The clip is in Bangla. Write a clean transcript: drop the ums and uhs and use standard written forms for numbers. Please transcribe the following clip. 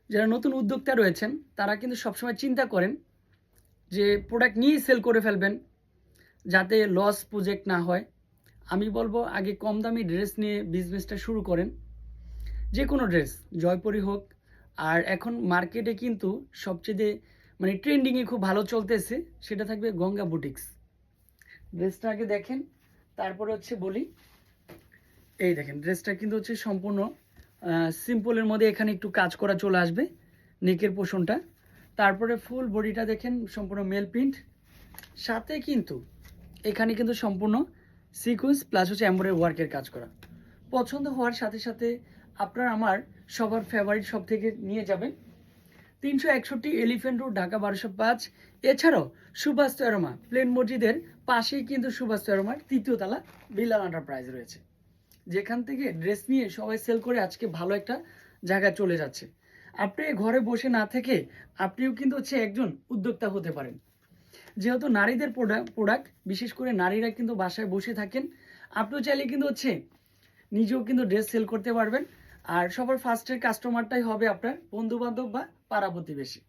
যারা নতুন উদ্যোক্তা রয়েছেন তারা কিন্তু সবসময় চিন্তা করেন যে প্রোডাক্ট নিয়েই সেল করে ফেলবেন যাতে লস প্রজেক্ট না হয়। আমি বলবো আগে কম দামি ড্রেস নিয়ে বিজনেসটা শুরু করেন, যে কোনো ড্রেস, জয়পুরি হোক। আর এখন মার্কেটে কিন্তু সবচেয়ে মানে ট্রেন্ডিংয়ে খুব ভালো চলতেছে, সেটা থাকবে গঙ্গা বুটিক্স। ড্রেসটা আগে দেখেন, তারপরে হচ্ছে বলি। এই দেখেন ড্রেসটা কিন্তু হচ্ছে সম্পূর্ণ সিম্পলের মধ্যে, এখানে একটু কাজ করা চলে আসবে নেকের পোর্শনটা। তারপরে ফুল বডিটা দেখেন সম্পূর্ণ মেল প্রিন্ট, সাথে কিন্তু এখানে কিন্তু সম্পূর্ণ সিকোয়েন্স প্লাস হচ্ছে এমব্রয়ডারি ওয়ার্কের কাজ করা। পছন্দ হওয়ার সাথে সাথে আপনার আমার সবার ফেভারিট সব থেকে নিয়ে যাবেন 361 এলিফ্যান্ট রোড, ঢাকা 1205। এছাড়াও সুভাষ তেরোমা প্লেন মসজিদের পাশেই কিন্তু সুভাষ তেরোমার 3য় তলা বিলাল এন্টারপ্রাইজ রয়েছে, যেখান থেকে ড্রেস নিয়ে সবাই সেল করে আজকে ভালো একটা জায়গায় চলে যাচ্ছে। আপনি ঘরে বসে না থেকে আপনিও কিন্তু হচ্ছে একজন উদ্যোক্তা হতে পারেন। যেহেতু নারীদের প্রোডাক্ট, বিশেষ করে নারীরা কিন্তু বাসায় বসে থাকেন, আপনিও চাইলে কিন্তু হচ্ছে নিজেও কিন্তু ড্রেস সেল করতে পারবেন। আর সবার ফার্স্টের কাস্টমারটাই হবে আপনার বন্ধু বান্ধব বা পাড়া প্রতিবেশী।